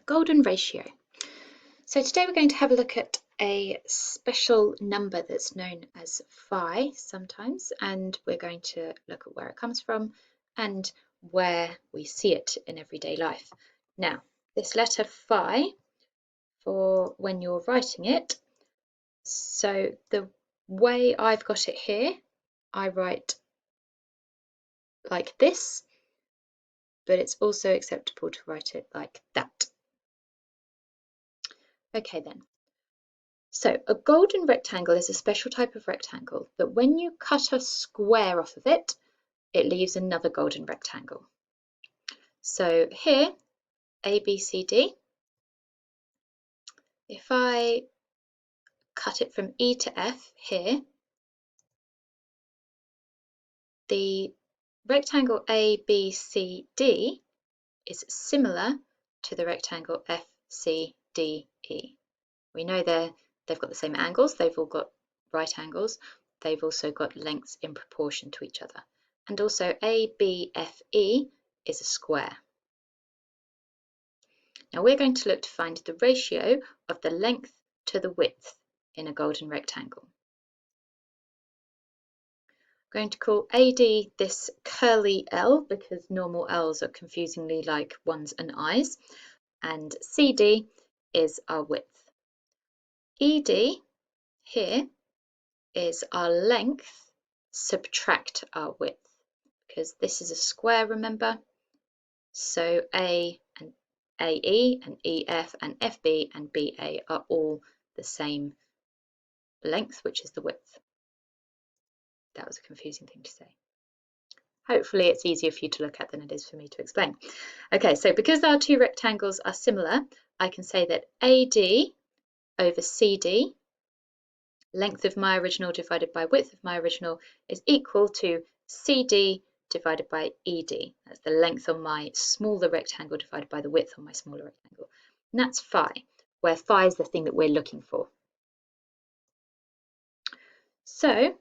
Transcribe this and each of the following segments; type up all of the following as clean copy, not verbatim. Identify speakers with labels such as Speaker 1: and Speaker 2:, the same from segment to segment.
Speaker 1: golden ratio. So today we're going to have a look at a special number that's known as phi sometimes, and we're going to look at where it comes from and where we see it in everyday life. Now, this letter phi, for when you're writing it, so the way I've got it here, I write like this, but it's also acceptable to write it like that. Okay then. So a golden rectangle is a special type of rectangle that when you cut a square off of it, it leaves another golden rectangle. So here, A, B, C, D, if I cut it from E to F here, the rectangle A, B, C, D is similar to the rectangle F, C, D, E. We know they've got the same angles, they've all got right angles, they've also got lengths in proportion to each other. And also ABFE is a square. Now we're going to look to find the ratio of the length to the width in a golden rectangle. I'm going to call AD this curly L because normal L's are confusingly like ones and I's, and CD is our width. ED here is our length subtract our width, because this is a square, remember? So A and AE and EF and FB and BA are all the same length, which is the width. That was a confusing thing to say. Hopefully it's easier for you to look at than it is for me to explain. Okay, so because our two rectangles are similar, I can say that AD over CD, length of my original divided by width of my original, is equal to CD divided by ED. That's the length on my smaller rectangle divided by the width on my smaller rectangle. And that's phi, where phi is the thing that we're looking for. So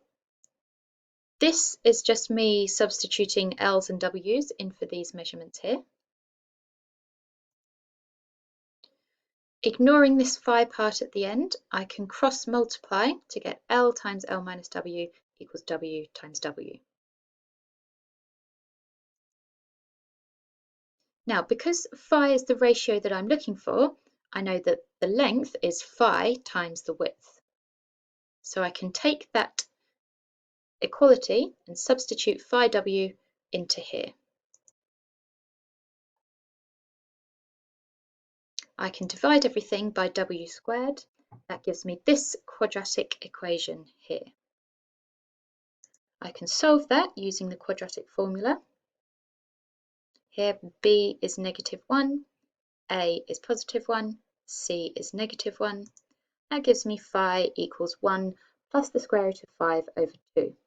Speaker 1: this is just me substituting L's and W's in for these measurements here. Ignoring this phi part at the end, I can cross multiply to get L times L minus W equals W times W. Now, because phi is the ratio that I'm looking for, I know that the length is phi times the width. So I can take that equality and substitute phi W into here. I can divide everything by W squared. That gives me this quadratic equation here. I can solve that using the quadratic formula. Here B is -1, A is +1, C is -1. That gives me phi equals 1 plus the square root of 5 over 2.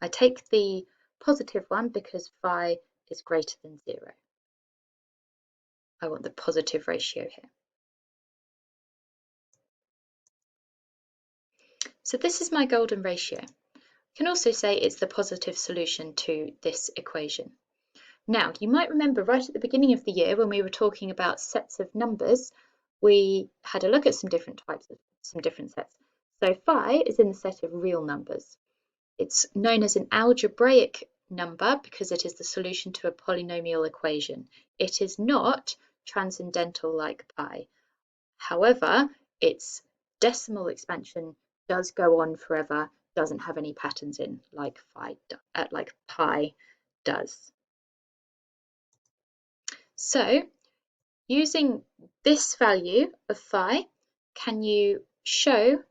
Speaker 1: I take the +1 because phi is greater than 0. I want the positive ratio here. So this is my golden ratio. I can also say it's the positive solution to this equation. Now, you might remember right at the beginning of the year when we were talking about sets of numbers, we had a look at some different sets. So phi is in the set of real numbers. It's known as an algebraic number because it is the solution to a polynomial equation. It is not transcendental like pi. However, its decimal expansion does go on forever, doesn't have any patterns in like pi does. So using this value of phi, can you show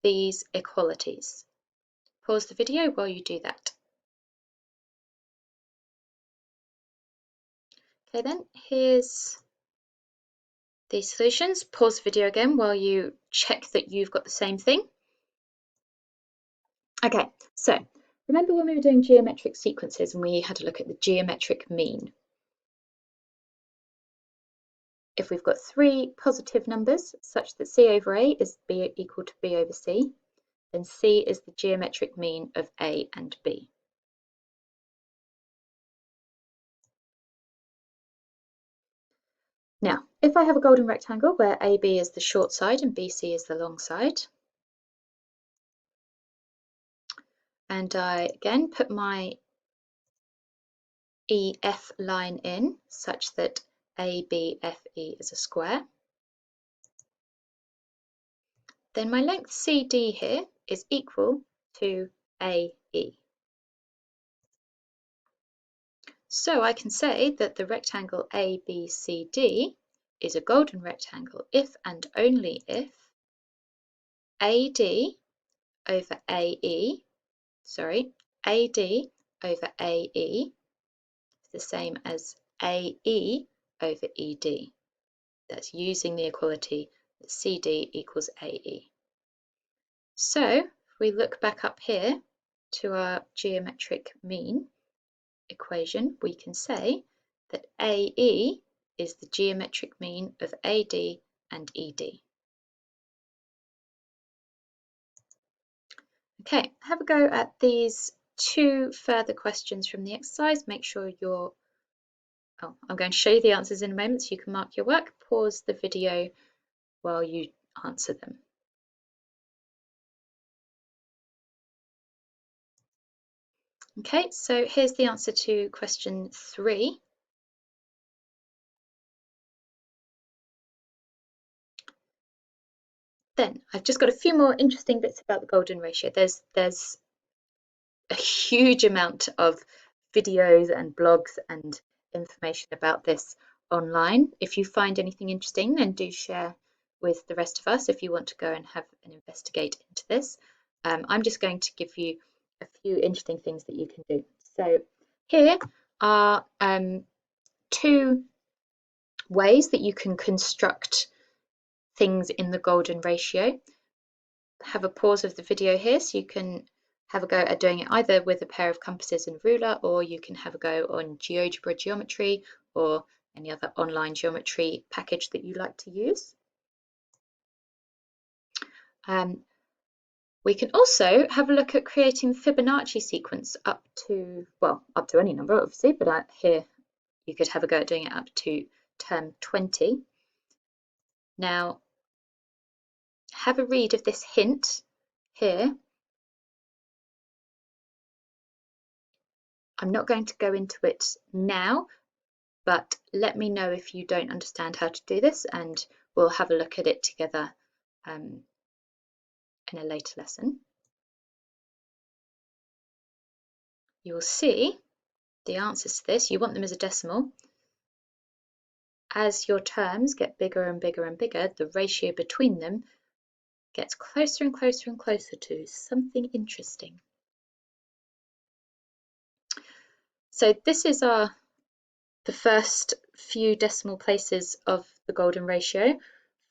Speaker 1: these equalities? Pause the video while you do that. Okay then, here's the solutions. Pause the video again while you check that you've got the same thing. Okay, so remember when we were doing geometric sequences and we had a look at the geometric mean? If we've got three positive numbers such that C over A is B equal to B over C, then C is the geometric mean of A and B. Now, if I have a golden rectangle where AB is the short side and BC is the long side, and I again put my EF line in such that ABFE is a square, then my length CD here is equal to AE. So I can say that the rectangle ABCD is a golden rectangle if and only if AD over AE, AD over AE is the same as AE over ED. That's using the equality that CD equals AE. So if we look back up here to our geometric mean equation, we can say that AE is the geometric mean of AD and ED. Okay, have a go at these two further questions from the exercise. Make sure you're, I'm going to show you the answers in a moment so you can mark your work. Pause the video while you answer them. Okay, so here's the answer to question 3. Then I've just got a few more interesting bits about the golden ratio. There's a huge amount of videos and blogs and information about this online. If you find anything interesting, then do share with the rest of us if you want to go and have an investigate into this. I'm just going to give you a few interesting things that you can do. So here are 2 ways that you can construct things in the golden ratio. Have a pause of the video here so you can have a go at doing it either with a pair of compasses and ruler, or you can have a go on GeoGebra geometry or any other online geometry package that you like to use. We can also have a look at creating the Fibonacci sequence up to any number obviously, but here you could have a go at doing it up to term 20. Now have a read of this hint here. I'm not going to go into it now, but let me know if you don't understand how to do this and we'll have a look at it together in a later lesson. You will see the answers to this. You want them as a decimal. As your terms get bigger and bigger and bigger, the ratio between them gets closer and closer and closer to something interesting. So this is the first few decimal places of the golden ratio.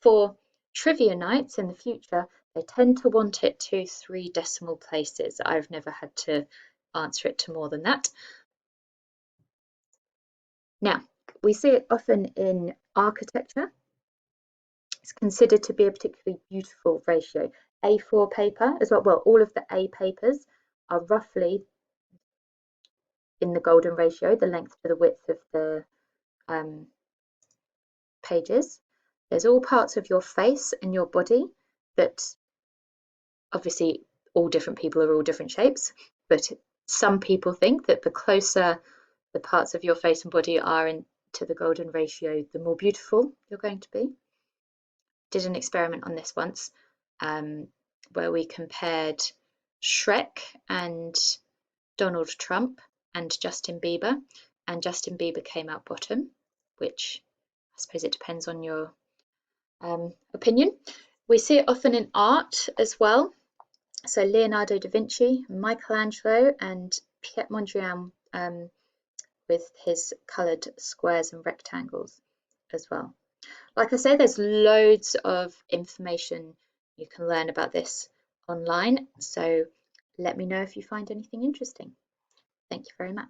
Speaker 1: For trivia nights in the future, they tend to want it to 3 decimal places. I've never had to answer it to more than that. Now, we see it often in architecture. It's considered to be a particularly beautiful ratio. A4 paper as well, all of the A papers are roughly in the golden ratio, the length to the width of the pages. There's all parts of your face and your body that obviously all different people are all different shapes, but some people think that the closer the parts of your face and body are into the golden ratio, the more beautiful you're going to be. Did an experiment on this once where we compared Shrek and Donald Trump and Justin Bieber, and Justin Bieber came out bottom, which I suppose it depends on your opinion. We see it often in art as well. So Leonardo da Vinci, Michelangelo and Piet Mondrian with his coloured squares and rectangles as well. Like I say, there's loads of information you can learn about this online, so let me know if you find anything interesting. Thank you very much.